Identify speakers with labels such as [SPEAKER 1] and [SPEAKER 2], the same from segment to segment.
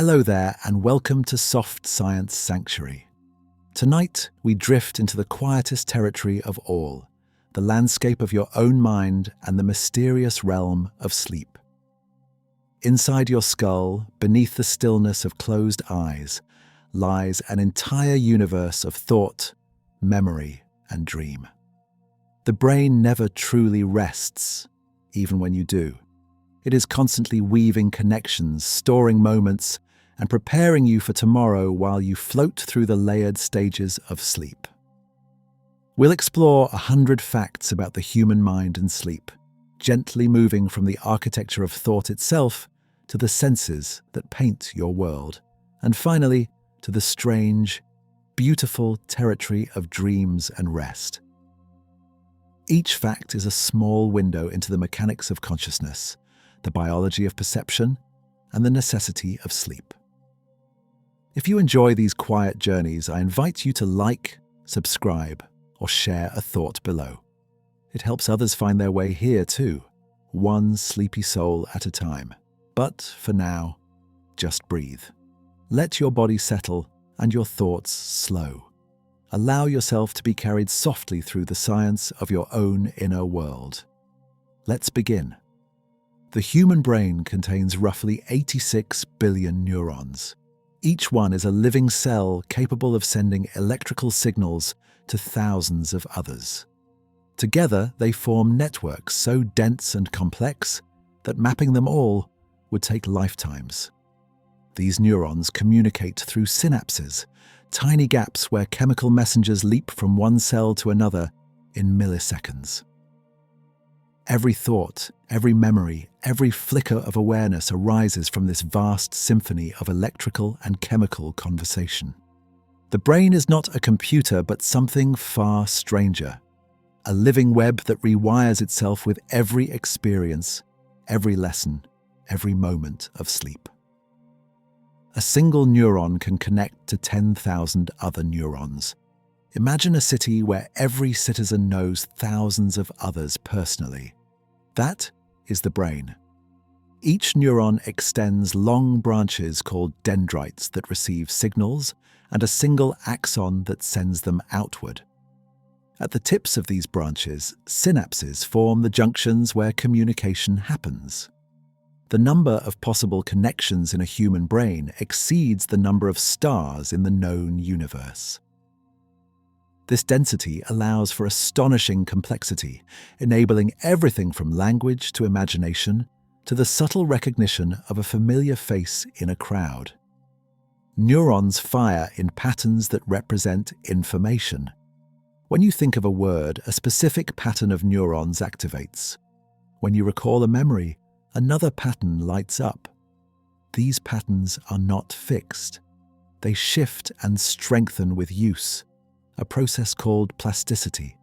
[SPEAKER 1] Hello there, and welcome to Soft Science Sanctuary. Tonight, we drift into the quietest territory of all, the landscape of your own mind and the mysterious realm of sleep. Inside your skull, beneath the stillness of closed eyes, lies an entire universe of thought, memory, and dream. The brain never truly rests, even when you do. It is constantly weaving connections, storing moments, and preparing you for tomorrow while you float through the layered stages of sleep. We'll explore 100 facts about the human mind and sleep, gently moving from the architecture of thought itself to the senses that paint your world, and finally, to the strange, beautiful territory of dreams and rest. Each fact is a small window into the mechanics of consciousness, the biology of perception, and the necessity of sleep. If you enjoy these quiet journeys, I invite you to like, subscribe, or share a thought below. It helps others find their way here too, one sleepy soul at a time. But for now, just breathe. Let your body settle and your thoughts slow. Allow yourself to be carried softly through the science of your own inner world. Let's begin. The human brain contains roughly 86 billion neurons. Each one is a living cell capable of sending electrical signals to thousands of others. Together, they form networks so dense and complex that mapping them all would take lifetimes. These neurons communicate through synapses, tiny gaps where chemical messengers leap from one cell to another in milliseconds. Every thought, every memory, every flicker of awareness arises from this vast symphony of electrical and chemical conversation. The brain is not a computer, but something far stranger. A living web that rewires itself with every experience, every lesson, every moment of sleep. A single neuron can connect to 10,000 other neurons. Imagine a city where every citizen knows thousands of others personally. That is the brain. Each neuron extends long branches called dendrites that receive signals and a single axon that sends them outward. At the tips of these branches, synapses form the junctions where communication happens. The number of possible connections in a human brain exceeds the number of stars in the known universe. This density allows for astonishing complexity, enabling everything from language to imagination to the subtle recognition of a familiar face in a crowd. Neurons fire in patterns that represent information. When you think of a word, a specific pattern of neurons activates. When you recall a memory, another pattern lights up. These patterns are not fixed. They shift and strengthen with use, a process called plasticity.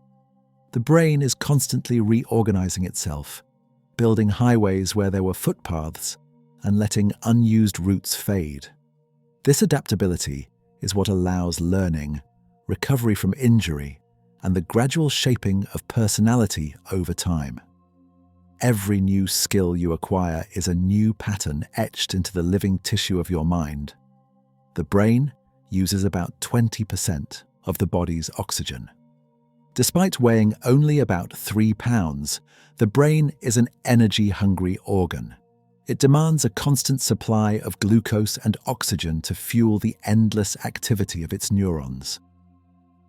[SPEAKER 1] The brain is constantly reorganizing itself, building highways where there were footpaths and letting unused routes fade. This adaptability is what allows learning, recovery from injury, and the gradual shaping of personality over time. Every new skill you acquire is a new pattern etched into the living tissue of your mind. The brain uses about 20% of the body's oxygen. Despite weighing only about 3 pounds, the brain is an energy-hungry organ. It demands a constant supply of glucose and oxygen to fuel the endless activity of its neurons.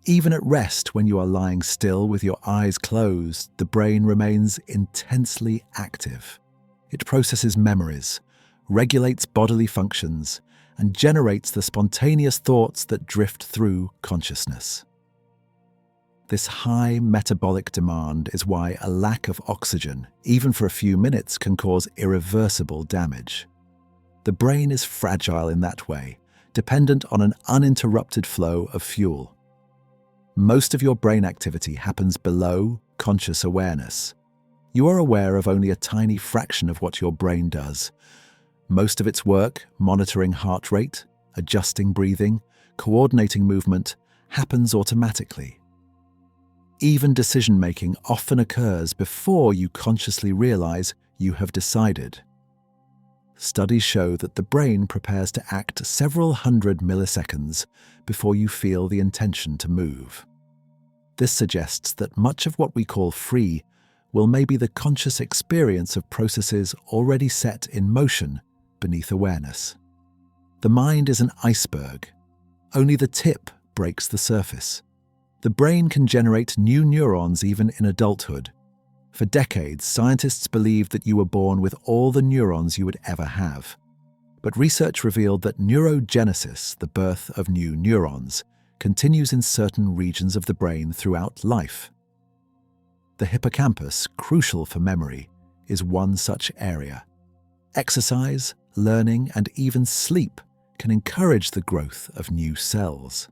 [SPEAKER 1] Even at rest, when you are lying still with your eyes closed, the brain remains intensely active. It processes memories, regulates bodily functions, and generates the spontaneous thoughts that drift through consciousness. This high metabolic demand is why a lack of oxygen, even for a few minutes, can cause irreversible damage. The brain is fragile in that way, dependent on an uninterrupted flow of fuel. Most of your brain activity happens below conscious awareness. You are aware of only a tiny fraction of what your brain does. Most of its work, monitoring heart rate, adjusting breathing, coordinating movement, happens automatically. Even decision-making often occurs before you consciously realize you have decided. Studies show that the brain prepares to act several hundred milliseconds before you feel the intention to move. This suggests that much of what we call free will maybe the conscious experience of processes already set in motion beneath awareness. The mind is an iceberg. Only the tip breaks the surface. The brain can generate new neurons even in adulthood. For decades, scientists believed that you were born with all the neurons you would ever have. But research revealed that neurogenesis, the birth of new neurons, continues in certain regions of the brain throughout life. The hippocampus, crucial for memory, is one such area. Exercise, learning, and even sleep can encourage the growth of new cells.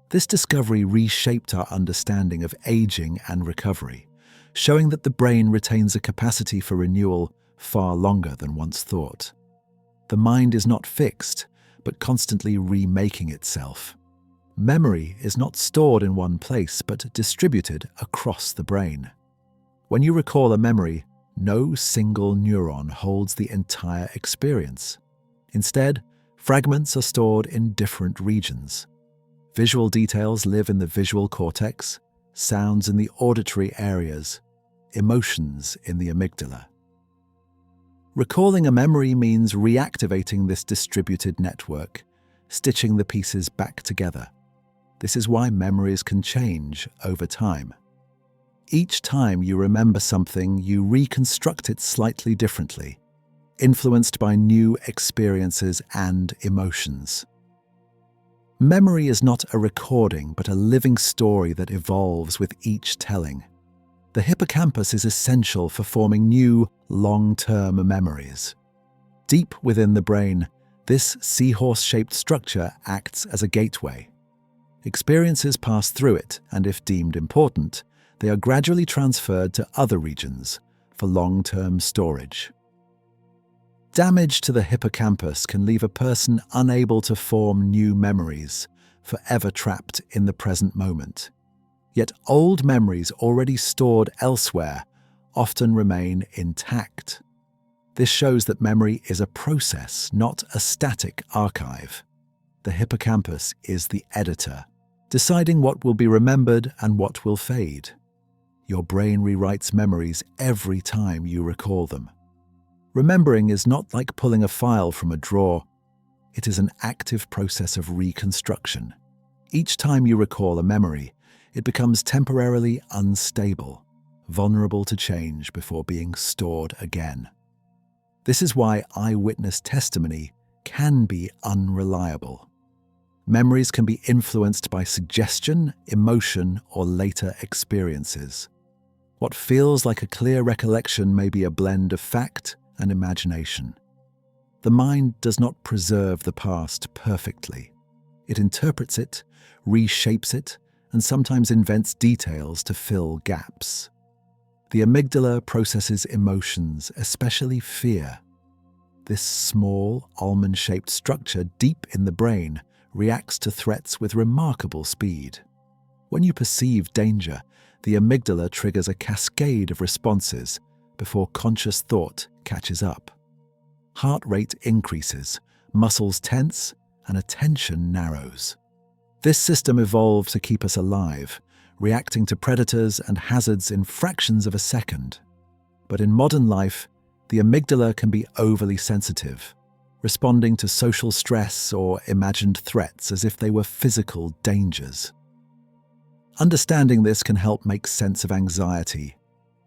[SPEAKER 1] This discovery reshaped our understanding of aging and recovery, showing that the brain retains a capacity for renewal far longer than once thought. The mind is not fixed, but constantly remaking itself. Memory is not stored in one place, but distributed across the brain. When you recall a memory, no single neuron holds the entire experience. Instead, fragments are stored in different regions. Visual details live in the visual cortex, sounds in the auditory areas, emotions in the amygdala. Recalling a memory means reactivating this distributed network, stitching the pieces back together. This is why memories can change over time. Each time you remember something, you reconstruct it slightly differently, influenced by new experiences and emotions. Memory is not a recording, but a living story that evolves with each telling. The hippocampus is essential for forming new, long-term memories. Deep within the brain, this seahorse-shaped structure acts as a gateway. Experiences pass through it, and if deemed important, they are gradually transferred to other regions for long-term storage. Damage to the hippocampus can leave a person unable to form new memories, forever trapped in the present moment. Yet old memories already stored elsewhere often remain intact. This shows that memory is a process, not a static archive. The hippocampus is the editor, deciding what will be remembered and what will fade. Your brain rewrites memories every time you recall them. Remembering is not like pulling a file from a drawer. It is an active process of reconstruction. Each time you recall a memory, it becomes temporarily unstable, vulnerable to change before being stored again. This is why eyewitness testimony can be unreliable. Memories can be influenced by suggestion, emotion, or later experiences. What feels like a clear recollection may be a blend of fact and imagination. The mind does not preserve the past perfectly. It interprets it, reshapes it, and sometimes invents details to fill gaps. The amygdala processes emotions, especially fear. This small, almond-shaped structure deep in the brain reacts to threats with remarkable speed. When you perceive danger, the amygdala triggers a cascade of responses before conscious thought catches up. Heart rate increases, muscles tense, and attention narrows. This system evolved to keep us alive, reacting to predators and hazards in fractions of a second. But in modern life, the amygdala can be overly sensitive, responding to social stress or imagined threats as if they were physical dangers. Understanding this can help make sense of anxiety,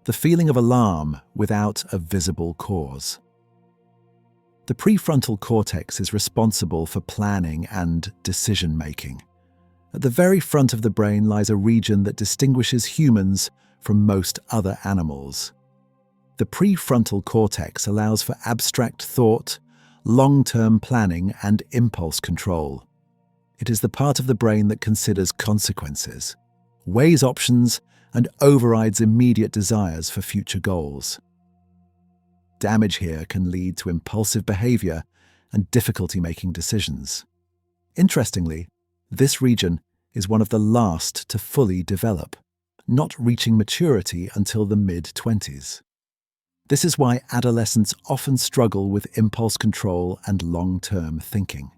[SPEAKER 1] the feeling of alarm without a visible cause. The prefrontal cortex is responsible for planning and decision-making. At the very front of the brain lies a region that distinguishes humans from most other animals. The prefrontal cortex allows for abstract thought, long-term planning, and impulse control. It is the part of the brain that considers consequences, weighs options, and overrides immediate desires for future goals. Damage here can lead to impulsive behavior and difficulty making decisions. Interestingly, this region is one of the last to fully develop, not reaching maturity until the mid-20s. This is why adolescents often struggle with impulse control and long-term thinking.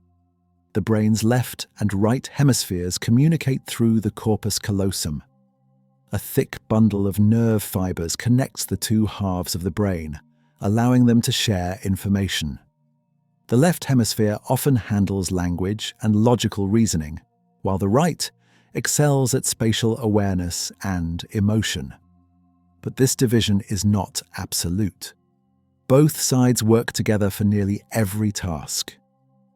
[SPEAKER 1] The brain's left and right hemispheres communicate through the corpus callosum. A thick bundle of nerve fibers connects the two halves of the brain, allowing them to share information. The left hemisphere often handles language and logical reasoning, while the right excels at spatial awareness and emotion. But this division is not absolute. Both sides work together for nearly every task.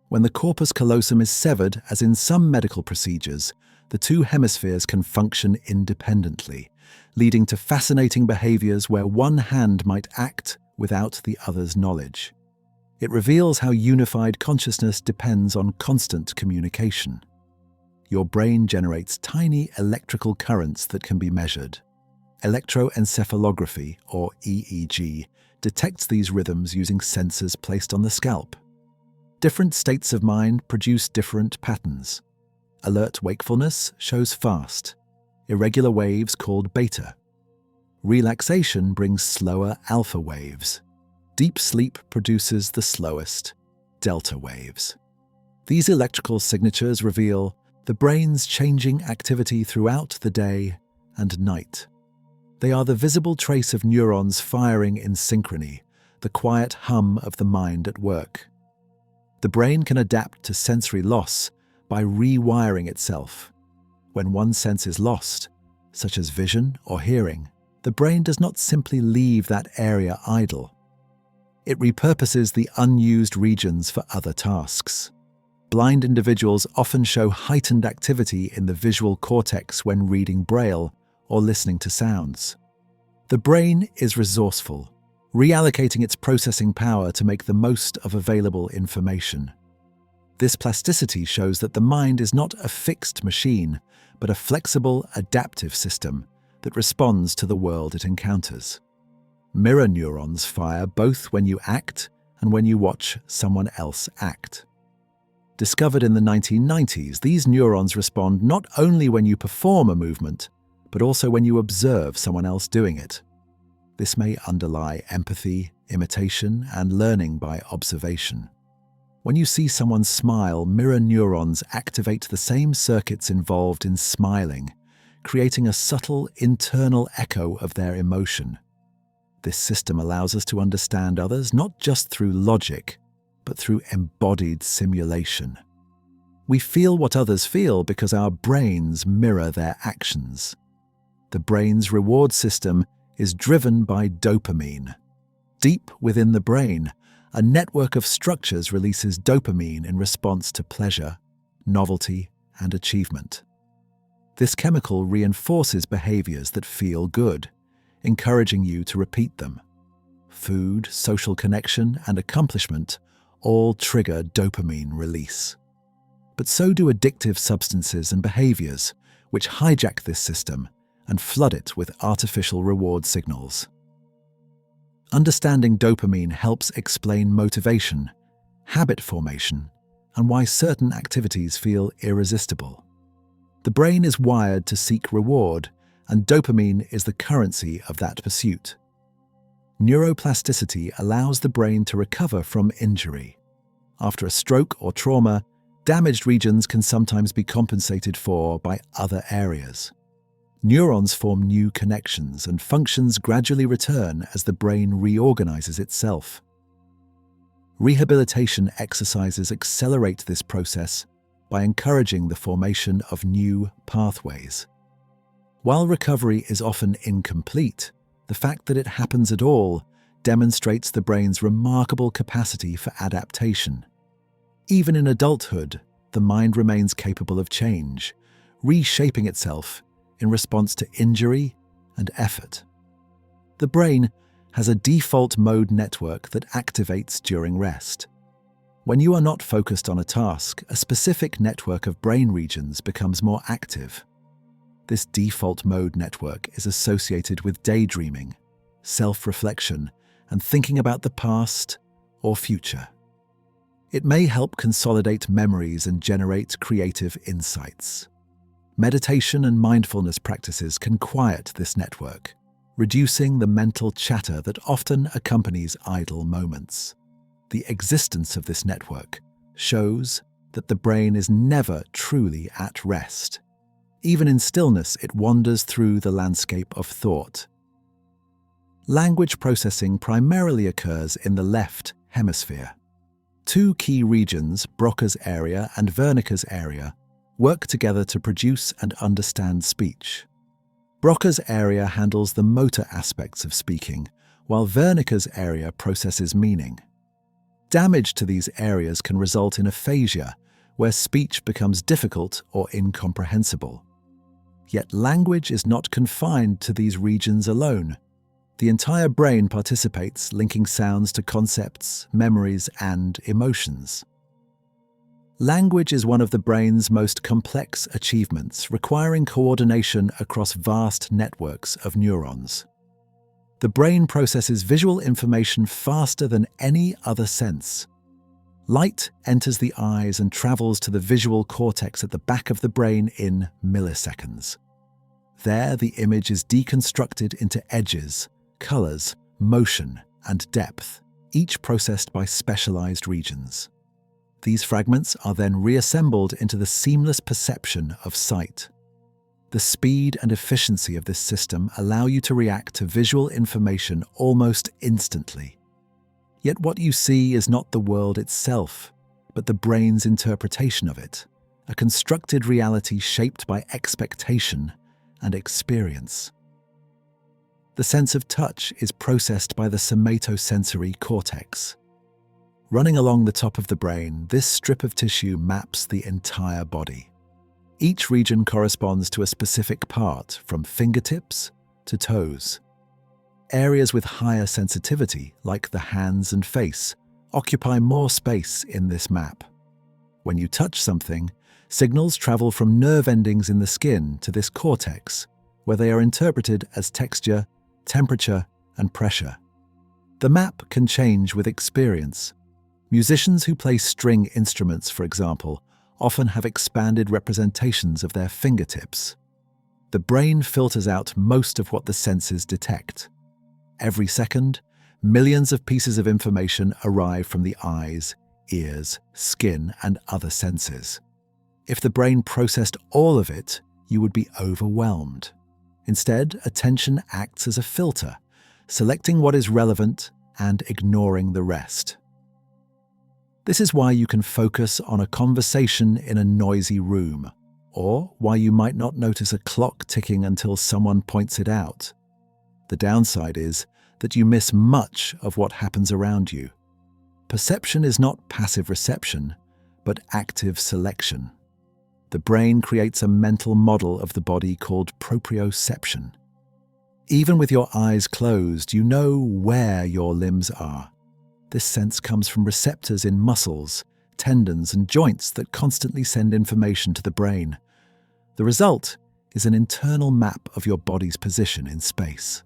[SPEAKER 1] When the corpus callosum is severed, as in some medical procedures, the two hemispheres can function independently, leading to fascinating behaviors where one hand might act without the other's knowledge. It reveals how unified consciousness depends on constant communication. Your brain generates tiny electrical currents that can be measured. Electroencephalography, or EEG, detects these rhythms using sensors placed on the scalp. Different states of mind produce different patterns. Alert wakefulness shows fast, irregular waves called beta. Relaxation brings slower alpha waves. Deep sleep produces the slowest delta waves. These electrical signatures reveal the brain's changing activity throughout the day and night. They are the visible trace of neurons firing in synchrony, the quiet hum of the mind at work. The brain can adapt to sensory loss by rewiring itself. When one sense is lost, such as vision or hearing, the brain does not simply leave that area idle. It repurposes the unused regions for other tasks. Blind individuals often show heightened activity in the visual cortex when reading Braille or listening to sounds. The brain is resourceful, reallocating its processing power to make the most of available information. This plasticity shows that the mind is not a fixed machine, but a flexible, adaptive system that responds to the world it encounters. Mirror neurons fire both when you act and when you watch someone else act. Discovered in the 1990s, these neurons respond not only when you perform a movement, but also when you observe someone else doing it. This may underlie empathy, imitation, and learning by observation. When you see someone smile, mirror neurons activate the same circuits involved in smiling, creating a subtle internal echo of their emotion. This system allows us to understand others not just through logic, but through embodied simulation. We feel what others feel because our brains mirror their actions. The brain's reward system is driven by dopamine. Deep within the brain, a network of structures releases dopamine in response to pleasure, novelty, and achievement. This chemical reinforces behaviors that feel good, encouraging you to repeat them. Food, social connection, and accomplishment all trigger dopamine release. But so do addictive substances and behaviors, which hijack this system and flood it with artificial reward signals. Understanding dopamine helps explain motivation, habit formation, and why certain activities feel irresistible. The brain is wired to seek reward, and dopamine is the currency of that pursuit. Neuroplasticity allows the brain to recover from injury. After a stroke or trauma, damaged regions can sometimes be compensated for by other areas. Neurons form new connections, and functions gradually return as the brain reorganizes itself. Rehabilitation exercises accelerate this process by encouraging the formation of new pathways. While recovery is often incomplete, the fact that it happens at all demonstrates the brain's remarkable capacity for adaptation. Even in adulthood, the mind remains capable of change, reshaping itself in response to injury and effort. The brain has a default mode network that activates during rest. When you are not focused on a task, a specific network of brain regions becomes more active. This default mode network is associated with daydreaming, self-reflection, and thinking about the past or future. It may help consolidate memories and generate creative insights. Meditation and mindfulness practices can quiet this network, reducing the mental chatter that often accompanies idle moments. The existence of this network shows that the brain is never truly at rest. Even in stillness, it wanders through the landscape of thought. Language processing primarily occurs in the left hemisphere. Two key regions, Broca's area and Wernicke's area, work together to produce and understand speech. Broca's area handles the motor aspects of speaking, while Wernicke's area processes meaning. Damage to these areas can result in aphasia, where speech becomes difficult or incomprehensible. Yet language is not confined to these regions alone. The entire brain participates, linking sounds to concepts, memories, and emotions. Language is one of the brain's most complex achievements, requiring coordination across vast networks of neurons. The brain processes visual information faster than any other sense. Light enters the eyes and travels to the visual cortex at the back of the brain in milliseconds. There, the image is deconstructed into edges, colors, motion, and depth, each processed by specialized regions. These fragments are then reassembled into the seamless perception of sight. The speed and efficiency of this system allow you to react to visual information almost instantly. Yet what you see is not the world itself, but the brain's interpretation of it, a constructed reality shaped by expectation and experience. The sense of touch is processed by the somatosensory cortex. Running along the top of the brain, this strip of tissue maps the entire body. Each region corresponds to a specific part, from fingertips to toes. Areas with higher sensitivity, like the hands and face, occupy more space in this map. When you touch something, signals travel from nerve endings in the skin to this cortex, where they are interpreted as texture, temperature, and pressure. The map can change with experience. Musicians who play string instruments, for example, often have expanded representations of their fingertips. The brain filters out most of what the senses detect. Every second, millions of pieces of information arrive from the eyes, ears, skin, and other senses. If the brain processed all of it, you would be overwhelmed. Instead, attention acts as a filter, selecting what is relevant and ignoring the rest. This is why you can focus on a conversation in a noisy room, or why you might not notice a clock ticking until someone points it out. The downside is that you miss much of what happens around you. Perception is not passive reception, but active selection. The brain creates a mental model of the body called proprioception. Even with your eyes closed, you know where your limbs are. This sense comes from receptors in muscles, tendons, and joints that constantly send information to the brain. The result is an internal map of your body's position in space.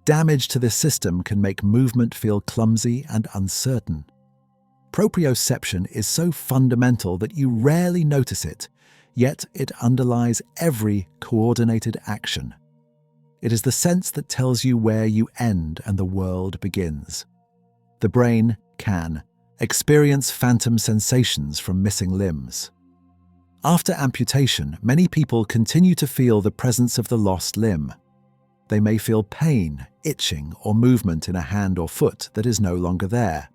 [SPEAKER 1] Damage to this system can make movement feel clumsy and uncertain. Proprioception is so fundamental that you rarely notice it, yet it underlies every coordinated action. It is the sense that tells you where you end and the world begins. The brain can experience phantom sensations from missing limbs. After amputation, many people continue to feel the presence of the lost limb. They may feel pain, itching, or movement in a hand or foot that is no longer there.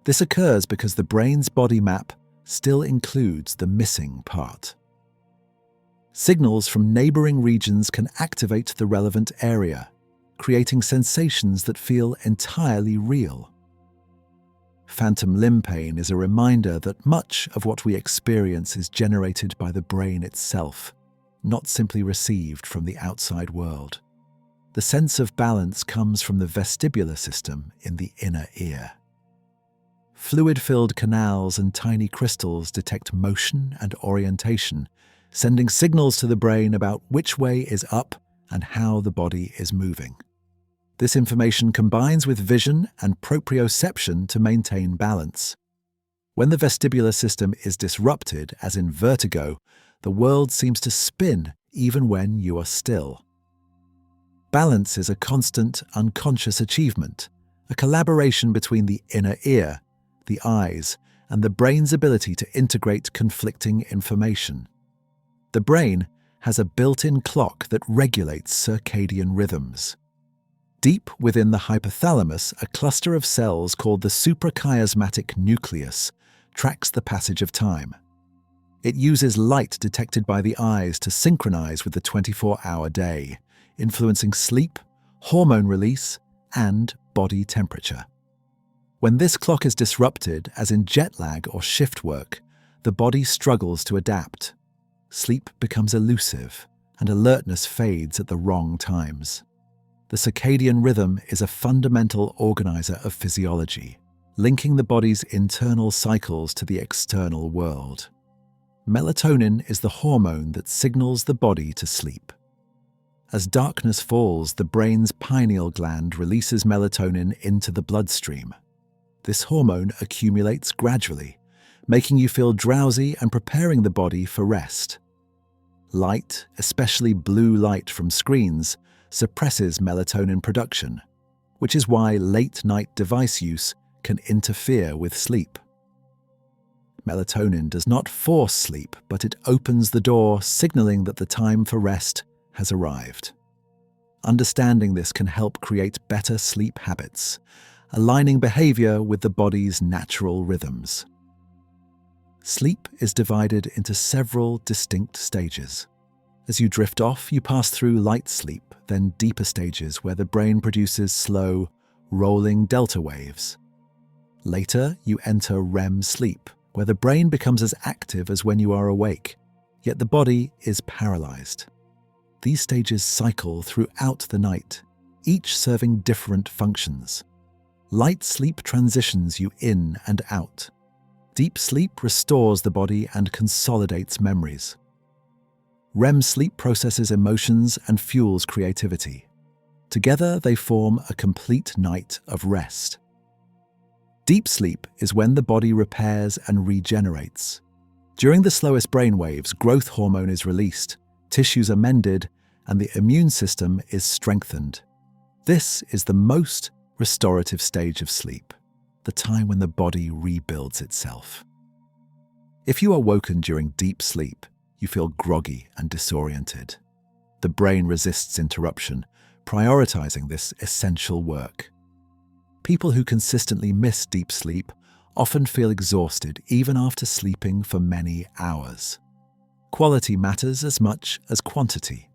[SPEAKER 1] This occurs because the brain's body map still includes the missing part. Signals from neighboring regions can activate the relevant area, creating sensations that feel entirely real. Phantom limb pain is a reminder that much of what we experience is generated by the brain itself, not simply received from the outside world. The sense of balance comes from the vestibular system in the inner ear. Fluid-filled canals and tiny crystals detect motion and orientation, sending signals to the brain about which way is up and how the body is moving. This information combines with vision and proprioception to maintain balance. When the vestibular system is disrupted, as in vertigo, the world seems to spin even when you are still. Balance is a constant, unconscious achievement, a collaboration between the inner ear, the eyes, and the brain's ability to integrate conflicting information. The brain has a built-in clock that regulates circadian rhythms. Deep within the hypothalamus, a cluster of cells called the suprachiasmatic nucleus tracks the passage of time. It uses light detected by the eyes to synchronize with the 24-hour day, influencing sleep, hormone release, and body temperature. When this clock is disrupted, as in jet lag or shift work, the body struggles to adapt. Sleep becomes elusive, and alertness fades at the wrong times. The circadian rhythm is a fundamental organizer of physiology, linking the body's internal cycles to the external world. Melatonin is the hormone that signals the body to sleep. As darkness falls, the brain's pineal gland releases melatonin into the bloodstream. This hormone accumulates gradually, making you feel drowsy and preparing the body for rest. Light, especially blue light from screens, suppresses melatonin production, which is why late-night device use can interfere with sleep. Melatonin does not force sleep, but it opens the door, signaling that the time for rest has arrived. Understanding this can help create better sleep habits, aligning behavior with the body's natural rhythms. Sleep is divided into several distinct stages. As you drift off, you pass through light sleep, then deeper stages where the brain produces slow, rolling delta waves. Later, you enter REM sleep, where the brain becomes as active as when you are awake, yet the body is paralyzed. These stages cycle throughout the night, each serving different functions. Light sleep transitions you in and out. Deep sleep restores the body and consolidates memories. REM sleep processes emotions and fuels creativity. Together, they form a complete night of rest. Deep sleep is when the body repairs and regenerates. During the slowest brain waves, growth hormone is released, tissues are mended, and the immune system is strengthened. This is the most restorative stage of sleep, the time when the body rebuilds itself. If you are woken during deep sleep, you feel groggy and disoriented. The brain resists interruption, prioritizing this essential work. People who consistently miss deep sleep often feel exhausted even after sleeping for many hours. Quality matters as much as quantity.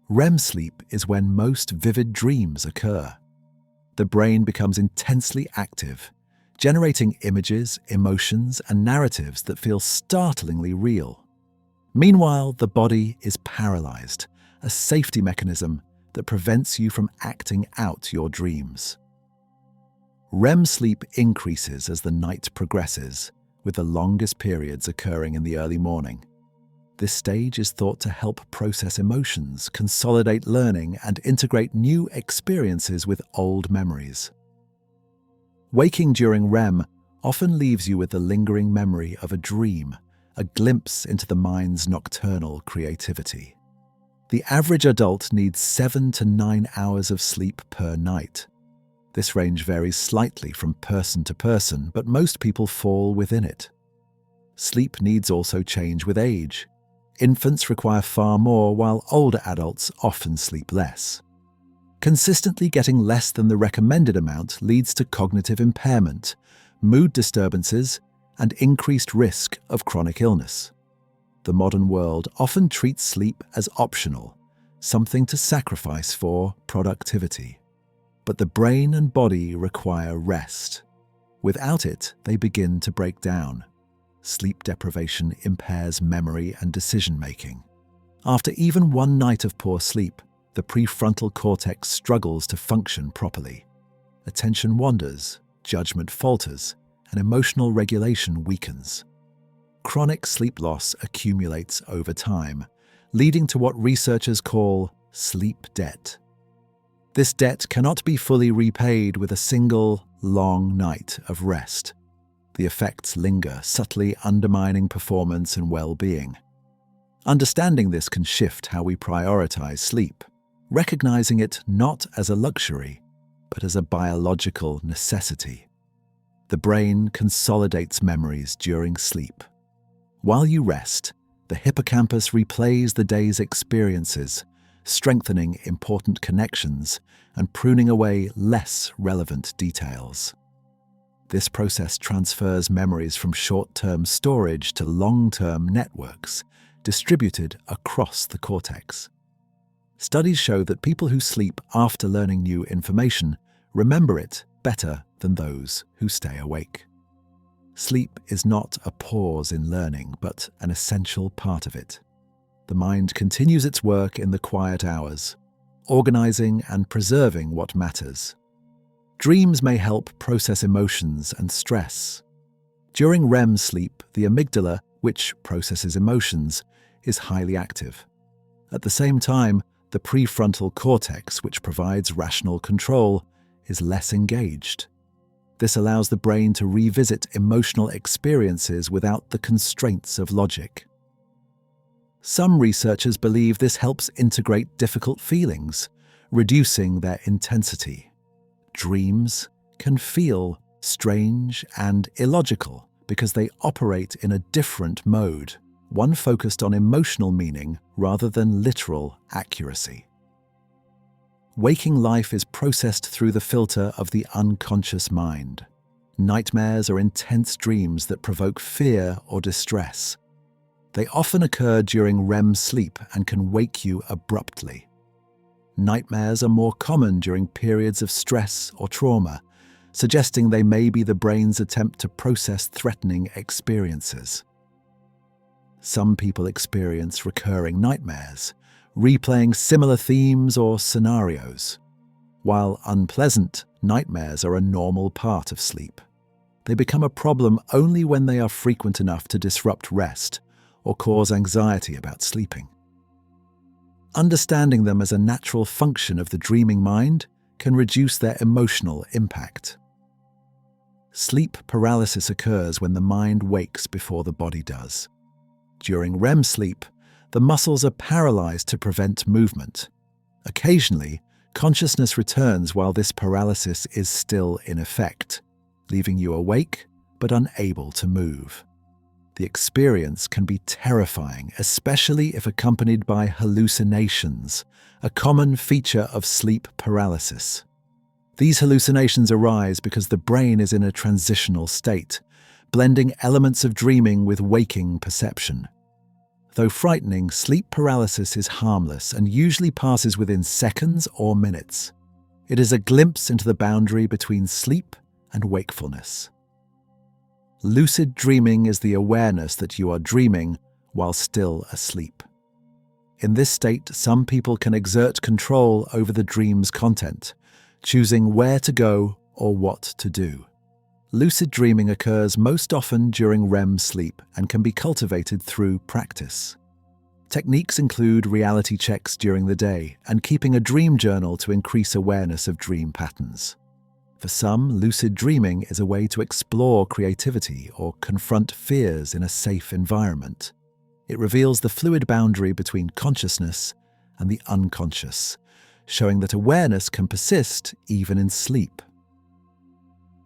[SPEAKER 1] REM sleep is when most vivid dreams occur. The brain becomes intensely active, generating images, emotions, and narratives that feel startlingly real. Meanwhile, the body is paralyzed, a safety mechanism that prevents you from acting out your dreams. REM sleep increases as the night progresses, with the longest periods occring in the early morning. This stage is thought to help process emotions, consolidate learning, and integrate new experiences with old memories. Waking during REM often leaves you with the lingering memory of a dream, a glimpse into the mind's nocturnal creativity. The average adult needs 7 to 9 hours of sleep per night. This range varies slightly from person to person, but most people fall within it. Sleep needs also change with age. Infants require far more, while older adults often sleep less. Consistently getting less than the recommended amount leads to cognitive impairment, mood disturbances, and increased risk of chronic illness. The modern world often treats sleep as optional, something to sacrifice for productivity. But the brain and body require rest. Without it, they begin to break down. Sleep deprivation impairs memory and decision-making. After even one night of poor sleep, the prefrontal cortex struggles to function properly. Attention wanders, judgment falters, and emotional regulation weakens. Chronic sleep loss accumulates over time, leading to what researchers call sleep debt. This debt cannot be fully repaid with a single, long night of rest. The effects linger, subtly undermining performance and well-being. Understanding this can shift how we prioritize sleep. recognizing it not as a luxury, but as a biological necessity. The brain consolidates memories during sleep. While you rest, the hippocampus replays the day's experiences, strengthening important connections and pruning away less relevant details. This process transfers memories from short-term storage to long-term networks, distributed across the cortex. Studies show that people who sleep after learning new information remember it better than those who stay awake. Sleep is not a pause in learning, but an essential part of it. The mind continues its work in the quiet hours, organizing and preserving what matters. Dreams may help process emotions and stress. During REM sleep, the amygdala, which processes emotions, is highly active. At the same time, the prefrontal cortex, which provides rational control, is less engaged. This allows the brain to revisit emotional experiences without the constraints of logic. Some researchers believe this helps integrate difficult feelings, reducing their intensity. Dreams can feel strange and illogical because they operate in a different mode, one focused on emotional meaning rather than literal accuracy. Waking life is processed through the filter of the unconscious mind. Nightmares are intense dreams that provoke fear or distress. They often occur during REM sleep and can wake you abruptly. Nightmares are more common during periods of stress or trauma, suggesting they may be the brain's attempt to process threatening experiences. Some people experience recurring nightmares, replaying similar themes or scenarios. While unpleasant, nightmares are a normal part of sleep. They become a problem only when they are frequent enough to disrupt rest or cause anxiety about sleeping. Understanding them as a natural function of the dreaming mind can reduce their emotional impact. Sleep paralysis occurs when the mind wakes before the body does. During REM sleep, the muscles are paralyzed to prevent movement. Occasionally, consciousness returns while this paralysis is still in effect, leaving you awake but unable to move. The experience can be terrifying, especially if accompanied by hallucinations, a common feature of sleep paralysis. These hallucinations arise because the brain is in a transitional state, blending elements of dreaming with waking perception. Though frightening, sleep paralysis is harmless and usually passes within seconds or minutes. It is a glimpse into the boundary between sleep and wakefulness. Lucid dreaming is the awareness that you are dreaming while still asleep. In this state, some people can exert control over the dream's content, choosing where to go or what to do. Lucid dreaming occurs most often during REM sleep and can be cultivated through practice. Techniques include reality checks during the day and keeping a dream journal to increase awareness of dream patterns. For some, lucid dreaming is a way to explore creativity or confront fears in a safe environment. It reveals the fluid boundary between consciousness and the unconscious, showing that awareness can persist even in sleep.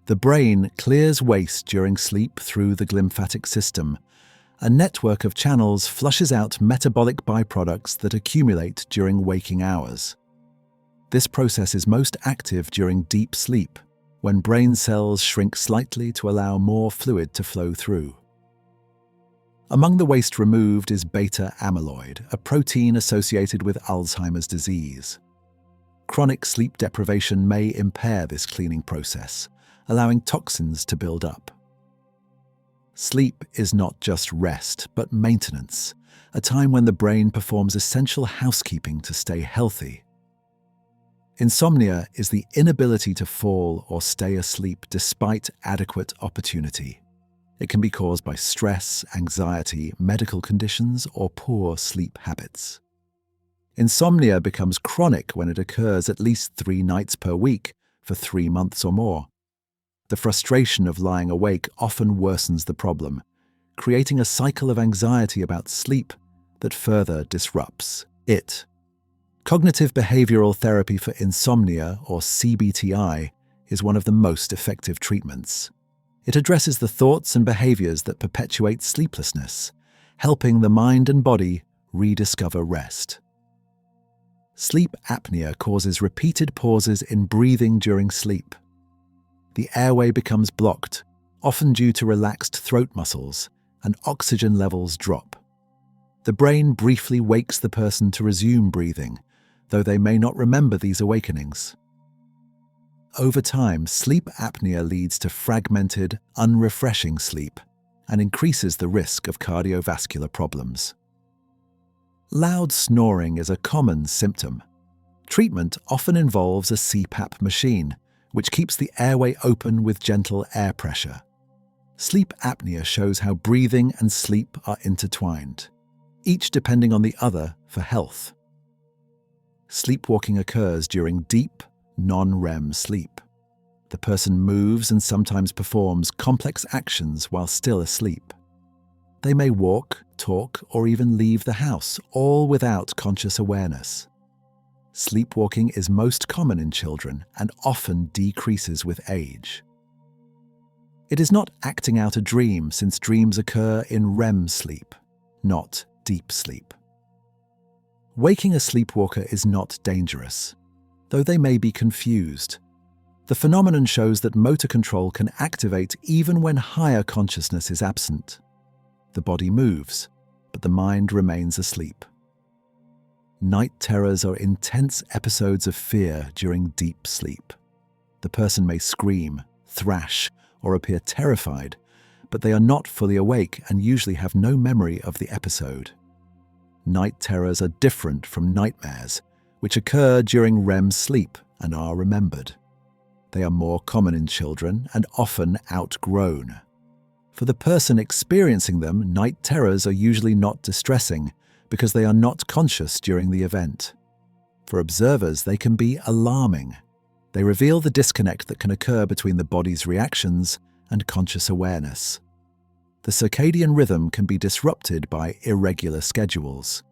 [SPEAKER 1] The brain clears waste during sleep through the glymphatic system. A network of channels flushes out metabolic byproducts that accumulate during waking hours. This process is most active during deep sleep, when brain cells shrink slightly to allow more fluid to flow through. Among the waste removed is beta amyloid, a protein associated with Alzheimer's disease. Chronic sleep deprivation may impair this cleaning process, allowing toxins to build up. Sleep is not just rest, but maintenance, a time when the brain performs essential housekeeping to stay healthy. Insomnia is the inability to fall or stay asleep despite adequate opportunity. It can be caused by stress, anxiety, medical conditions, or poor sleep habits. Insomnia becomes chronic when it occurs at least 3 nights per week for 3 months or more. The frustration of lying awake often worsens the problem, creating a cycle of anxiety about sleep that further disrupts it. Cognitive behavioral therapy for insomnia, or CBTI, is one of the most effective treatments. It addresses the thoughts and behaviors that perpetuate sleeplessness, helping the mind and body rediscover rest. Sleep apnea causes repeated pauses in breathing during sleep. The airway becomes blocked, often due to relaxed throat muscles, and oxygen levels drop. The brain briefly wakes the person to resume breathing, though they may not remember these awakenings. Over time, sleep apnea leads to fragmented, unrefreshing sleep and increases the risk of cardiovascular problems. Loud snoring is a common symptom. Treatment often involves a CPAP machine, which keeps the airway open with gentle air pressure. Sleep apnea shows how breathing and sleep are intertwined, each depending on the other for health. Sleepwalking occurs during deep, non-REM sleep. The person moves and sometimes performs complex actions while still asleep. They may walk, talk, or even leave the house, all without conscious awareness. Sleepwalking is most common in children and often decreases with age. It is not acting out a dream, since dreams occur in REM sleep, not deep sleep. Waking a sleepwalker is not dangerous, though they may be confused. The phenomenon shows that motor control can activate even when higher consciousness is absent. The body moves, but the mind remains asleep. Night terrors are intense episodes of fear during deep sleep. The person may scream, thrash, or appear terrified, but they are not fully awake and usually have no memory of the episode. Night terrors are different from nightmares, which occur during REM sleep and are remembered. They are more common in children and often outgrown. For the person experiencing them, night terrors are usually not distressing because they are not conscious during the event. For observers, they can be alarming. They reveal the disconnect that can occur between the body's reactions and conscious awareness. The circadian rhythm can be disrupted by irregular schedules.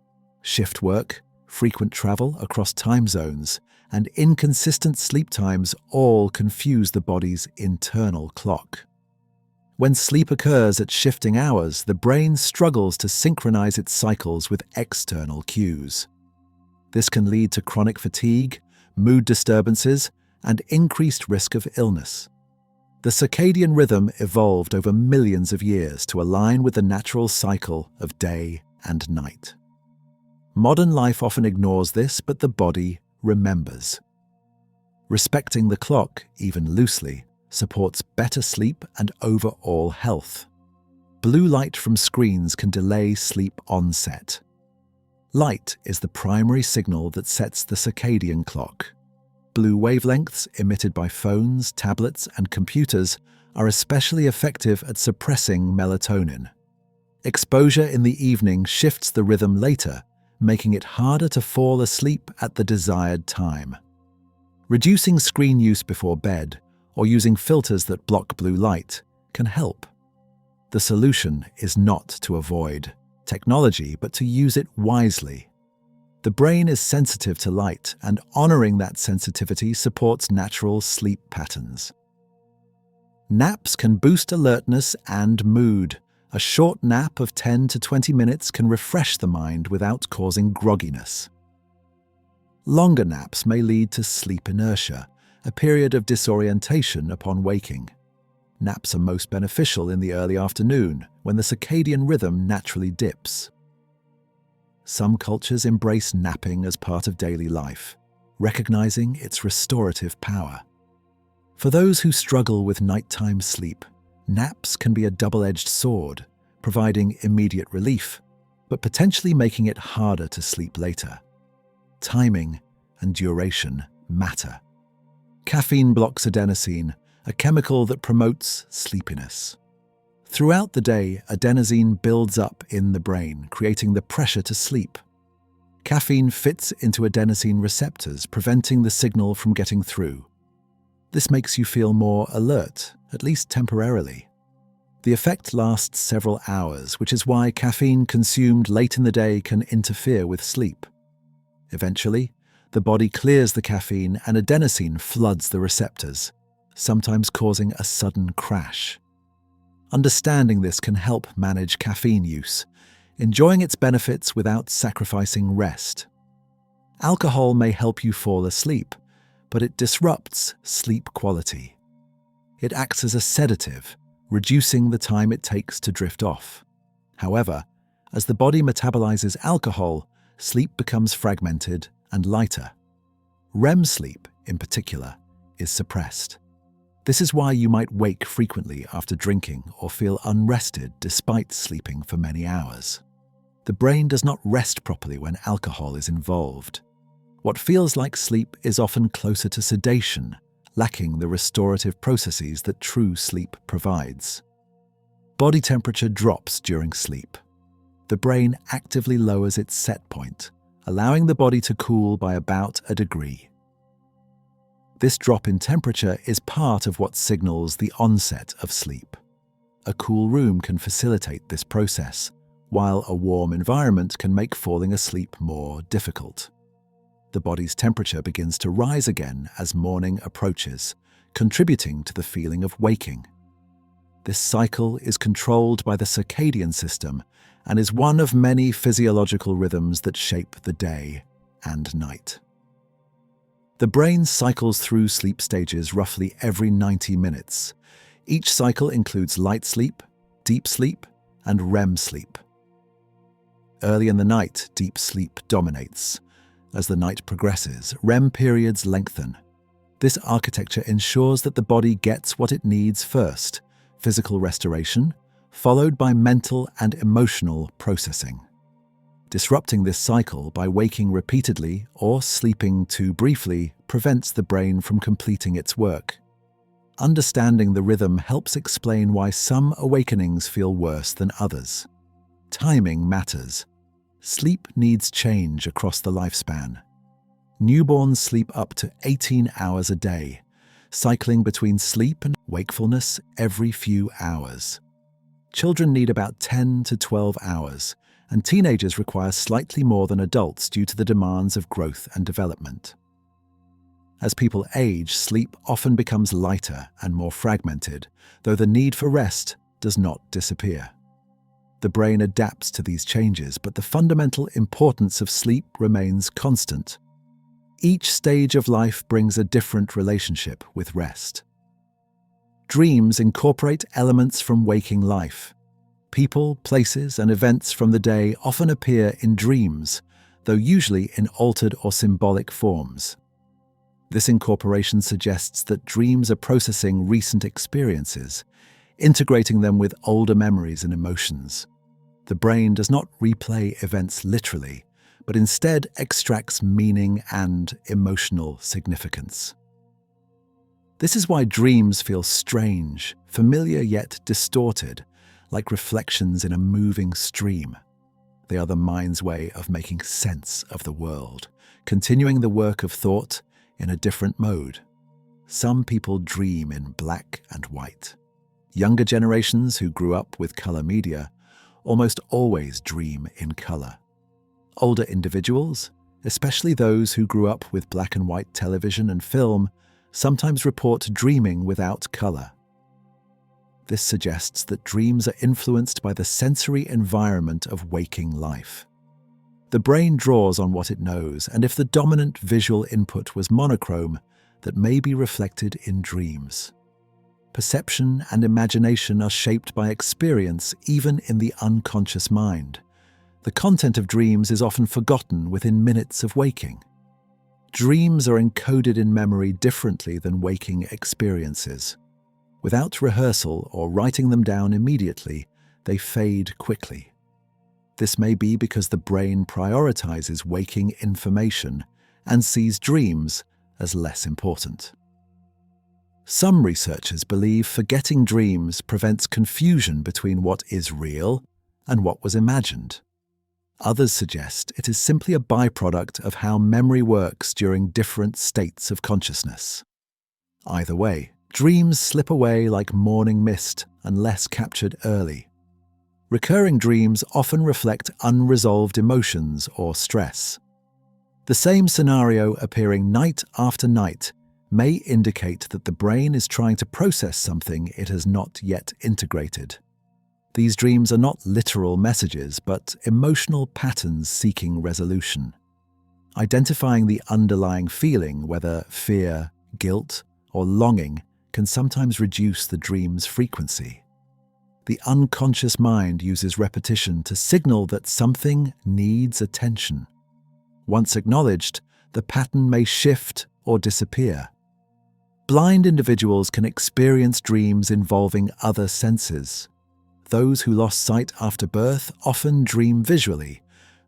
[SPEAKER 1] Shift work, frequent travel across time zones, and inconsistent sleep times all confuse the body's internal clock. When sleep occurs at shifting hours, the brain struggles to synchronize its cycles with external cues. This can lead to chronic fatigue, mood disturbances, and increased risk of illness. The circadian rhythm evolved over millions of years to align with the natural cycle of day and night. Modern life often ignores this, but the body remembers. Respecting the clock, even loosely, supports better sleep and overall health. Blue light from screens can delay sleep onset. Light is the primary signal that sets the circadian clock. Blue wavelengths emitted by phones, tablets, and computers are especially effective at suppressing melatonin. Exposure in the evening shifts the rhythm later, making it harder to fall asleep at the desired time. Reducing screen use before bed or using filters that block blue light can help. The solution is not to avoid technology, but to use it wisely. The brain is sensitive to light, and honoring that sensitivity supports natural sleep patterns. Naps can boost alertness and mood. A short nap of 10 to 20 minutes can refresh the mind without causing grogginess. Longer naps may lead to sleep inertia, a period of disorientation upon waking. Naps are most beneficial in the early afternoon, when the circadian rhythm naturally dips. Some cultures embrace napping as part of daily life, recognizing its restorative power. For those who struggle with nighttime sleep, naps can be a double-edged sword, providing immediate relief, but potentially making it harder to sleep later. Timing and duration matter. Caffeine blocks adenosine, a chemical that promotes sleepiness. Throughout the day, adenosine builds up in the brain, creating the pressure to sleep. Caffeine fits into adenosine receptors, preventing the signal from getting through. This makes you feel more alert, at least temporarily. The effect lasts several hours, which is why caffeine consumed late in the day can interfere with sleep. Eventually, The body clears the caffeine and adenosine floods the receptors, sometimes causing a sudden crash. Understanding this can help manage caffeine use, enjoying its benefits without sacrificing rest. Alcohol may help you fall asleep, but it disrupts sleep quality. It acts as a sedative, reducing the time it takes to drift off. However, as the body metabolizes alcohol, sleep becomes fragmented and lighter. REM sleep, in particular, is suppressed. This is why you might wake frequently after drinking or feel unrested despite sleeping for many hours. The brain does not rest properly when alcohol is involved. What feels like sleep is often closer to sedation, lacking the restorative processes that true sleep provides. Body temperature drops during sleep. The brain actively lowers its set point, allowing the body to cool by about a degree. This drop in temperature is part of what signals the onset of sleep. A cool room can facilitate this process, while a warm environment can make falling asleep more difficult. The body's temperature begins to rise again as morning approaches, contributing to the feeling of waking. This cycle is controlled by the circadian system and is one of many physiological rhythms that shape the day and night. The brain cycles through sleep stages roughly every 90 minutes. Each cycle includes light sleep, deep sleep, and REM sleep. Early in the night, deep sleep dominates. As the night progresses, REM periods lengthen. This architecture ensures that the body gets what it needs first: physical restoration, followed by mental and emotional processing. Disrupting this cycle by waking repeatedly or sleeping too briefly prevents the brain from completing its work. Understanding the rhythm helps explain why some awakenings feel worse than others. Timing matters. Sleep needs change across the lifespan. Newborns sleep up to 18 hours a day, cycling between sleep and wakefulness every few hours. Children need about 10 to 12 hours, and teenagers require slightly more than adults due to the demands of growth and development. As people age, sleep often becomes lighter and more fragmented, though the need for rest does not disappear. The brain adapts to these changes, but the fundamental importance of sleep remains constant. Each stage of life brings a different relationship with rest. Dreams incorporate elements from waking life. People, places, and events from the day often appear in dreams, though usually in altered or symbolic forms. This incorporation suggests that dreams are processing recent experiences, integrating them with older memories and emotions. The brain does not replay events literally, but instead extracts meaning and emotional significance. This is why dreams feel strange, familiar yet distorted, like reflections in a moving stream. They are the mind's way of making sense of the world, continuing the work of thought in a different mode. Some people dream in black and white. Younger generations who grew up with color media almost always dream in color. Older individuals, especially those who grew up with black and white television and film, sometimes report dreaming without color. This suggests that dreams are influenced by the sensory environment of waking life. The brain draws on what it knows, and if the dominant visual input was monochrome, that may be reflected in dreams. Perception and imagination are shaped by experience even in the unconscious mind. The content of dreams is often forgotten within minutes of waking. Dreams are encoded in memory differently than waking experiences. Without rehearsal or writing them down immediately, they fade quickly. This may be because the brain prioritizes waking information and sees dreams as less important. Some researchers believe forgetting dreams prevents confusion between what is real and what was imagined. Others suggest it is simply a byproduct of how memory works during different states of consciousness. Either way, dreams slip away like morning mist unless captured early. Recurring dreams often reflect unresolved emotions or stress. The same scenario appearing night after night may indicate that the brain is trying to process something it has not yet integrated. These dreams are not literal messages, but emotional patterns seeking resolution. Identifying the underlying feeling, whether fear, guilt, or longing, can sometimes reduce the dream's frequency. The unconscious mind uses repetition to signal that something needs attention. Once acknowledged, the pattern may shift or disappear. Blind individuals can experience dreams involving other senses. Those who lost sight after birth often dream visually,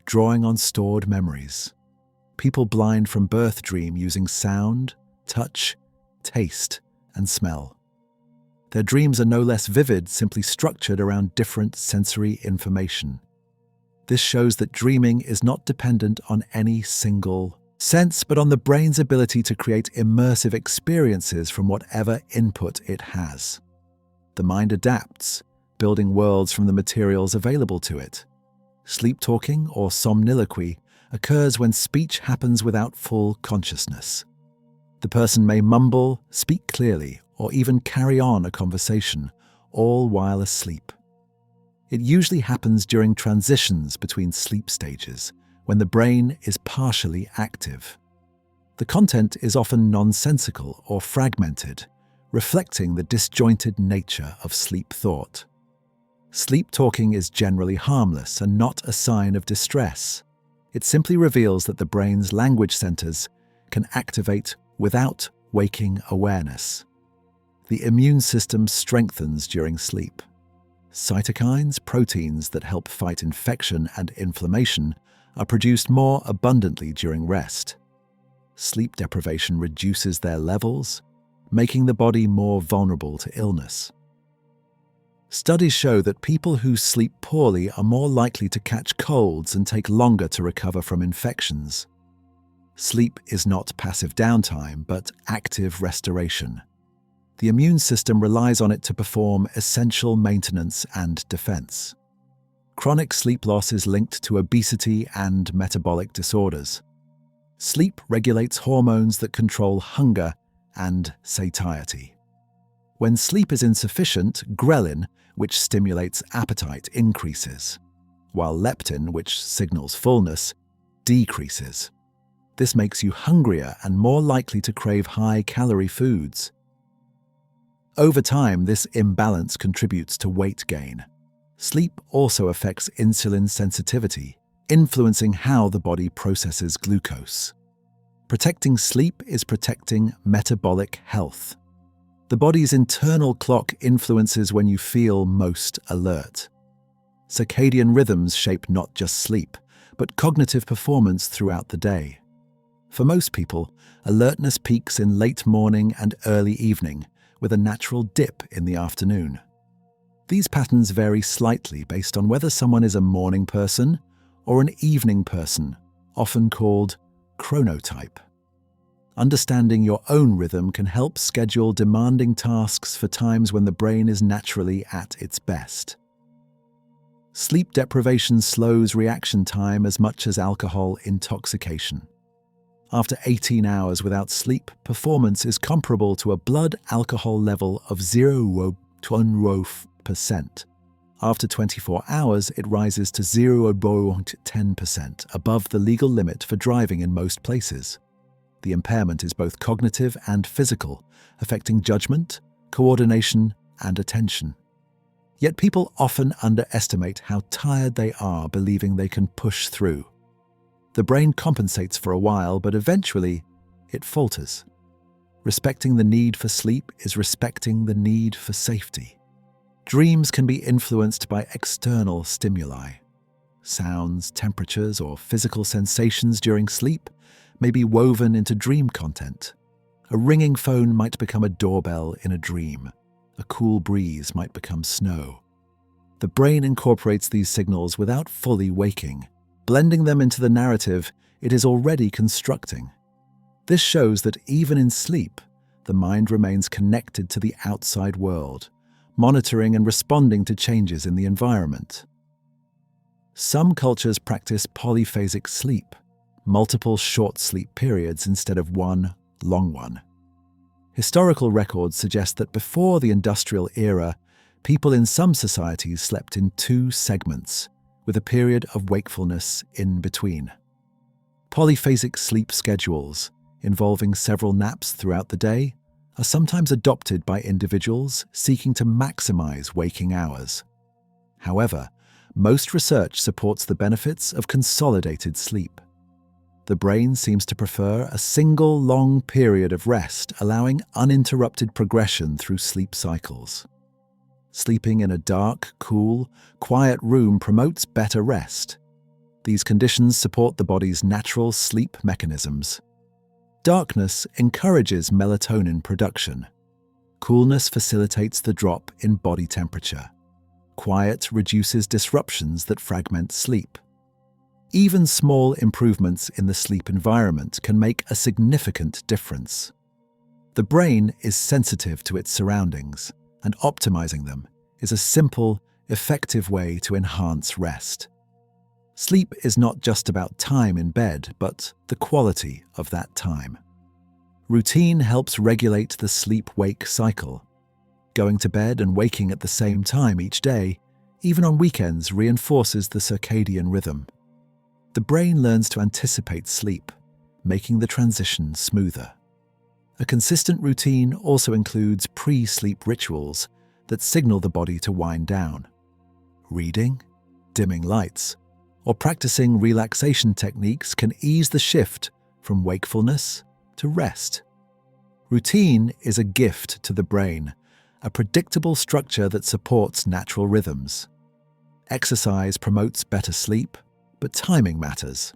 [SPEAKER 1] drawing on stored memories. People blind from birth dream using sound, touch, taste, and smell. Their dreams are no less vivid, simply structured around different sensory information. This shows that dreaming is not dependent on any single sense, but on the brain's ability to create immersive experiences from whatever input it has. The mind adapts, building worlds from the materials available to it. Sleepwalking or somniloquy occurs when speech happens without full consciousness. The person may mumble, speak clearly, or even carry on a conversation, all while asleep. It usually happens during transitions between sleep stages, when the brain is partially active. The content is often nonsensical or fragmented, reflecting the disjointed nature of sleep thought. Sleep talking is generally harmless and not a sign of distress. It simply reveals that the brain's language centers can activate without waking awareness. The immune system strengthens during sleep. Cytokines, proteins that help fight infection and inflammation, are produced more abundantly during rest. Sleep deprivation reduces their levels, making the body more vulnerable to illness. Studies show that people who sleep poorly are more likely to catch colds and take longer to recover from infections. Sleep is not passive downtime, but active restoration. The immune system relies on it to perform essential maintenance and defense. Chronic sleep loss is linked to obesity and metabolic disorders. Sleep regulates hormones that control hunger and satiety. When sleep is insufficient, ghrelin, which stimulates appetite, increases, while leptin, which signals fullness, decreases. This makes you hungrier and more likely to crave high-calorie foods. Over time, this imbalance contributes to weight gain. Sleep also affects insulin sensitivity, influencing how the body processes glucose. Protecting sleep is protecting metabolic health. The body's internal clock influences when you feel most alert. Circadian rhythms shape not just sleep, but cognitive performance throughout the day. For most people, alertness peaks in late morning and early evening, with a natural dip in the afternoon. These patterns vary slightly based on whether someone is a morning person or an evening person, often called chronotype. Understanding your own rhythm can help schedule demanding tasks for times when the brain is naturally at its best. Sleep deprivation slows reaction time as much as alcohol intoxication. After 18 hours without sleep, performance is comparable to a blood alcohol level of 0.1%. After 24 hours, it rises to 0.10%, above the legal limit for driving in most places. The impairment is both cognitive and physical, affecting judgment, coordination, and attention. Yet people often underestimate how tired they are, believing they can push through. The brain compensates for a while, but eventually it falters. Respecting the need for sleep is respecting the need for safety. Dreams can be influenced by external stimuli. Sounds, temperatures, or physical sensations during sleep may be woven into dream content. A ringing phone might become a doorbell in a dream. A cool breeze might become snow. The brain incorporates these signals without fully waking, blending them into the narrative it is already constructing. This shows that even in sleep, the mind remains connected to the outside world, monitoring and responding to changes in the environment. Some cultures practice polyphasic sleep, multiple short sleep periods instead of one long one. Historical records suggest that before the industrial era, people in some societies slept in 2 segments, with a period of wakefulness in between. Polyphasic sleep schedules, involving several naps throughout the day, are sometimes adopted by individuals seeking to maximize waking hours. However, most research supports the benefits of consolidated sleep. The brain seems to prefer a single long period of rest, allowing uninterrupted progression through sleep cycles. Sleeping in a dark, cool, quiet room promotes better rest. These conditions support the body's natural sleep mechanisms. Darkness encourages melatonin production. Coolness facilitates the drop in body temperature. Quiet reduces disruptions that fragment sleep. Even small improvements in the sleep environment can make a significant difference. The brain is sensitive to its surroundings, and optimizing them is a simple, effective way to enhance rest. Sleep is not just about time in bed, but the quality of that time. Routine helps regulate the sleep-wake cycle. Going to bed and waking at the same time each day, even on weekends, reinforces the circadian rhythm. The brain learns to anticipate sleep, making the transition smoother. A consistent routine also includes pre-sleep rituals that signal the body to wind down. Reading, dimming lights, or practicing relaxation techniques can ease the shift from wakefulness to rest. Routine is a gift to the brain, a predictable structure that supports natural rhythms. Exercise promotes better sleep, but timing matters.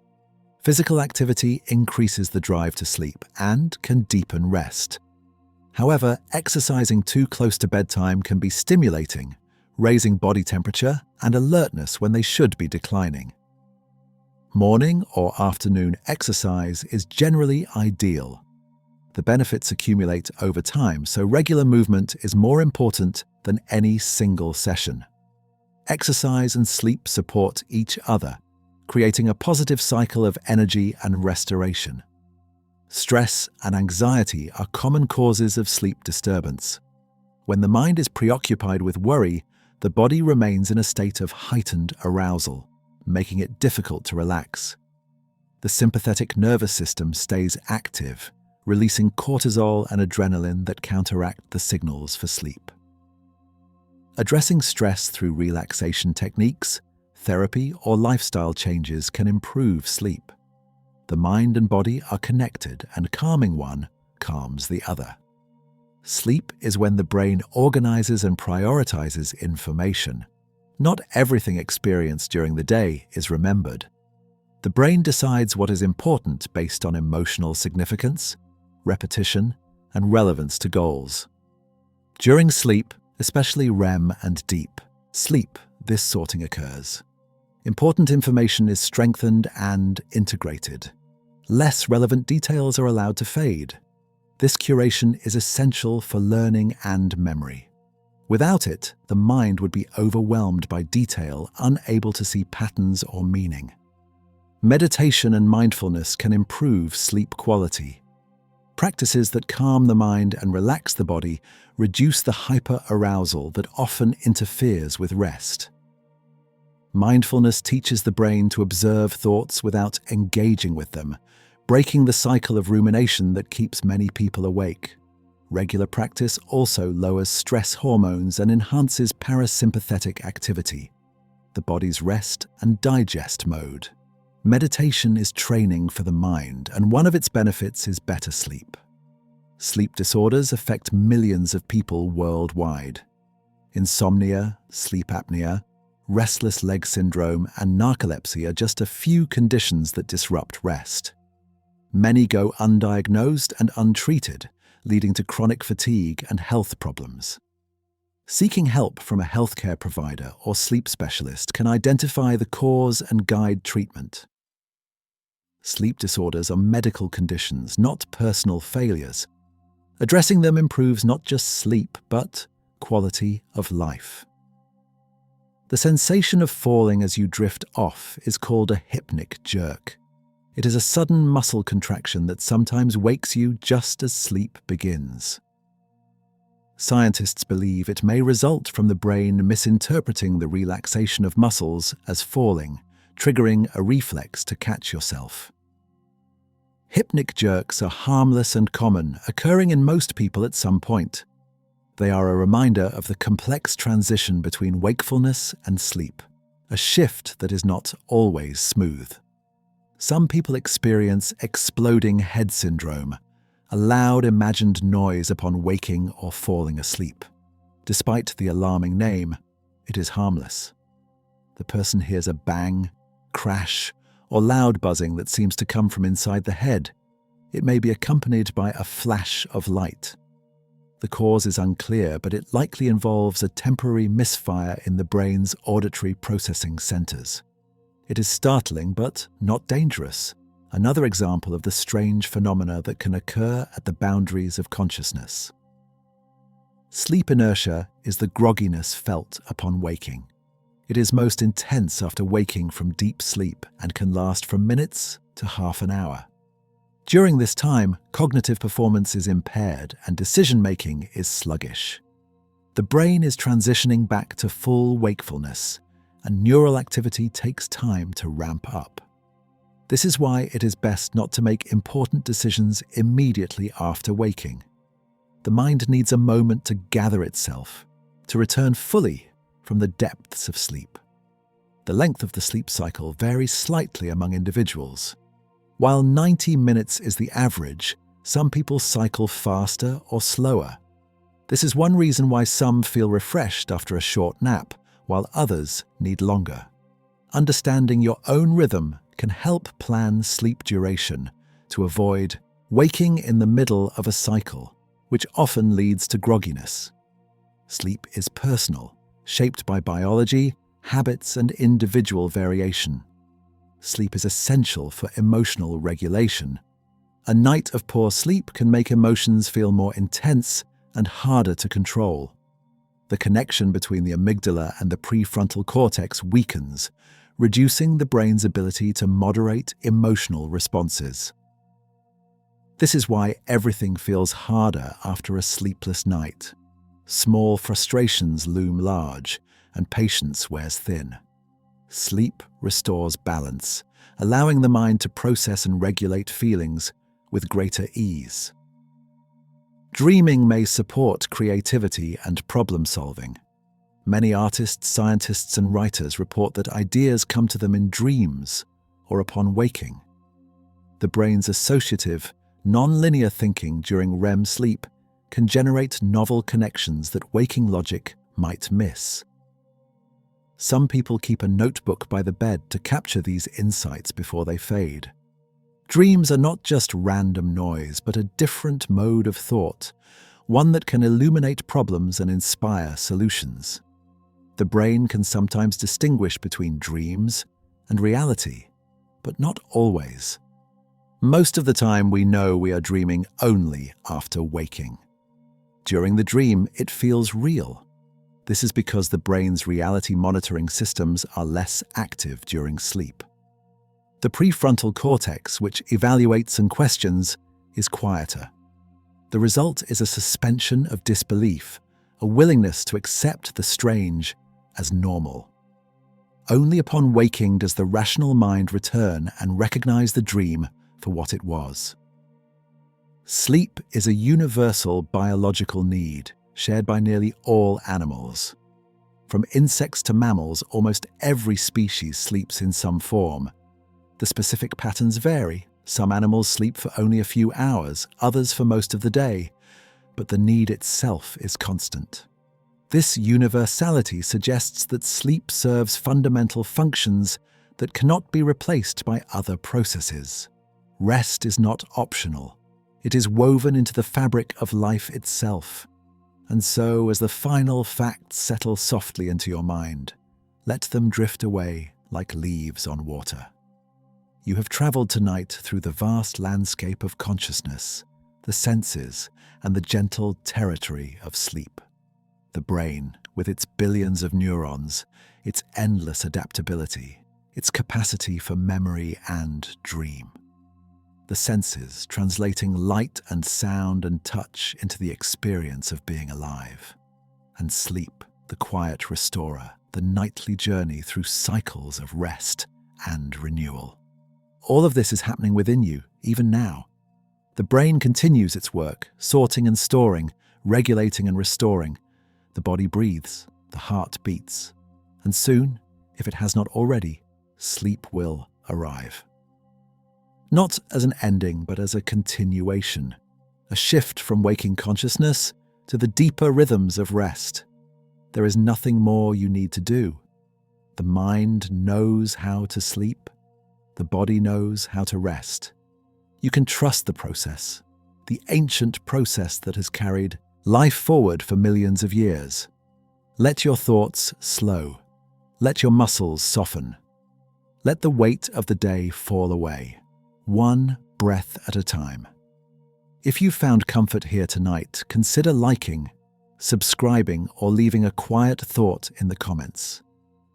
[SPEAKER 1] Physical activity increases the drive to sleep and can deepen rest. However, exercising too close to bedtime can be stimulating, raising body temperature and alertness when they should be declining. Morning or afternoon exercise is generally ideal. The benefits accumulate over time, so regular movement is more important than any single session. Exercise and sleep support each other, creating a positive cycle of energy and restoration. Stress and anxiety are common causes of sleep disturbance. When the mind is preoccupied with worry, the body remains in a state of heightened arousal, making it difficult to relax. The sympathetic nervous system stays active, releasing cortisol and adrenaline that counteract the signals for sleep. Addressing stress through relaxation techniques, therapy, or lifestyle changes can improve sleep. The mind and body are connected, and calming one calms the other. Sleep is when the brain organizes and prioritizes information. Not everything experienced during the day is remembered. The brain decides what is important based on emotional significance, repetition, and relevance to goals. During sleep, especially REM and deep sleep, this sorting occurs. Important information is strengthened and integrated. Less relevant details are allowed to fade. This curation is essential for learning and memory. Without it, the mind would be overwhelmed by detail, unable to see patterns or meaning. Meditation and mindfulness can improve sleep quality. Practices that calm the mind and relax the body reduce the hyper-arousal that often interferes with rest. Mindfulness teaches the brain to observe thoughts without engaging with them, breaking the cycle of rumination that keeps many people awake. Regular practice also lowers stress hormones and enhances parasympathetic activity, the body's rest and digest mode. Meditation is training for the mind, and one of its benefits is better sleep. Sleep disorders affect millions of people worldwide. Insomnia, sleep apnea, restless leg syndrome, and narcolepsy are just a few conditions that disrupt rest. Many go undiagnosed and untreated, leading to chronic fatigue and health problems. Seeking help from a healthcare provider or sleep specialist can identify the cause and guide treatment. Sleep disorders are medical conditions, not personal failures. Addressing them improves not just sleep, but quality of life. The sensation of falling as you drift off is called a hypnic jerk. It is a sudden muscle contraction that sometimes wakes you just as sleep begins. Scientists believe it may result from the brain misinterpreting the relaxation of muscles as falling, triggering a reflex to catch yourself. Hypnic jerks are harmless and common, occurring in most people at some point. They are a reminder of the complex transition between wakefulness and sleep, a shift that is not always smooth. Some people experience exploding head syndrome, a loud imagined noise upon waking or falling asleep. Despite the alarming name, it is harmless. The person hears a bang, crash, or loud buzzing that seems to come from inside the head. It may be accompanied by a flash of light. The cause is unclear, but it likely involves a temporary misfire in the brain's auditory processing centers. It is startling but not dangerous, another example of the strange phenomena that can occur at the boundaries of consciousness. Sleep inertia is the grogginess felt upon waking. It is most intense after waking from deep sleep and can last from minutes to half an hour. During this time, cognitive performance is impaired and decision-making is sluggish. The brain is transitioning back to full wakefulness, and neural activity takes time to ramp up. This is why it is best not to make important decisions immediately after waking. The mind needs a moment to gather itself, to return fully from the depths of sleep. The length of the sleep cycle varies slightly among individuals. While 90 minutes is the average, some people cycle faster or slower. This is one reason why some feel refreshed after a short nap, while others need longer. Understanding your own rhythm can help plan sleep duration to avoid waking in the middle of a cycle, which often leads to grogginess. Sleep is personal, shaped by biology, habits, and individual variation. Sleep is essential for emotional regulation. A night of poor sleep can make emotions feel more intense and harder to control. The connection between the amygdala and the prefrontal cortex weakens, reducing the brain's ability to moderate emotional responses. This is why everything feels harder after a sleepless night. Small frustrations loom large, and patience wears thin. Sleep restores balance, allowing the mind to process and regulate feelings with greater ease. Dreaming may support creativity and problem-solving. Many artists, scientists, and writers report that ideas come to them in dreams or upon waking. The brain's associative, non-linear thinking during REM sleep can generate novel connections that waking logic might miss. Some people keep a notebook by the bed to capture these insights before they fade. Dreams are not just random noise, but a different mode of thought, one that can illuminate problems and inspire solutions. The brain can sometimes distinguish between dreams and reality, but not always. Most of the time, we know we are dreaming only after waking. During the dream, it feels real. This is because the brain's reality monitoring systems are less active during sleep. The prefrontal cortex, which evaluates and questions, is quieter. The result is a suspension of disbelief, a willingness to accept the strange as normal. Only upon waking does the rational mind return and recognize the dream for what it was. Sleep is a universal biological need, shared by nearly all animals. From insects to mammals, almost every species sleeps in some form. The specific patterns vary. Some animals sleep for only a few hours, others for most of the day, but the need itself is constant. This universality suggests that sleep serves fundamental functions that cannot be replaced by other processes. Rest is not optional. It is woven into the fabric of life itself. And so, as the final facts settle softly into your mind, let them drift away like leaves on water. You have traveled tonight through the vast landscape of consciousness, the senses, and the gentle territory of sleep. The brain, with its billions of neurons, its endless adaptability, its capacity for memory and dream. the senses translating light and sound and touch into the experience of being alive. And sleep, the quiet restorer, the nightly journey through cycles of rest and renewal. All of this is happening within you, even now. The brain continues its work, sorting and storing, regulating and restoring. The body breathes, the heart beats, and soon, if it has not already, sleep will arrive. Not as an ending, but as a continuation, a shift from waking consciousness to the deeper rhythms of rest. There is nothing more you need to do. The mind knows how to sleep. The body knows how to rest. You can trust the process, the ancient process that has carried life forward for millions of years. Let your thoughts slow. Let your muscles soften. Let the weight of the day fall away, one breath at a time. If you found comfort here tonight, consider liking, subscribing, or leaving a quiet thought in the comments.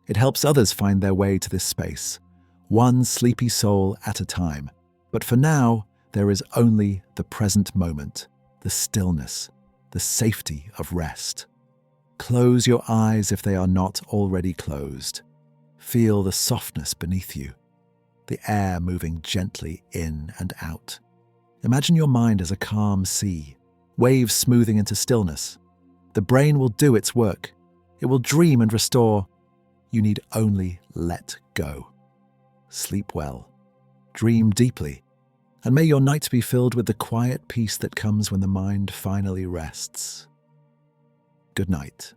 [SPEAKER 1] It helps others find their way to this space, one sleepy soul at a time. But for now, there is only the present moment, the stillness, the safety of rest. Close your eyes if they are not already closed. Feel the softness beneath you, the air moving gently in and out. Imagine your mind as a calm sea, waves smoothing into stillness. The brain will do its work. It will dream and restore. You need only let go. Sleep well. Dream deeply. And may your night be filled with the quiet peace that comes when the mind finally rests. Good night.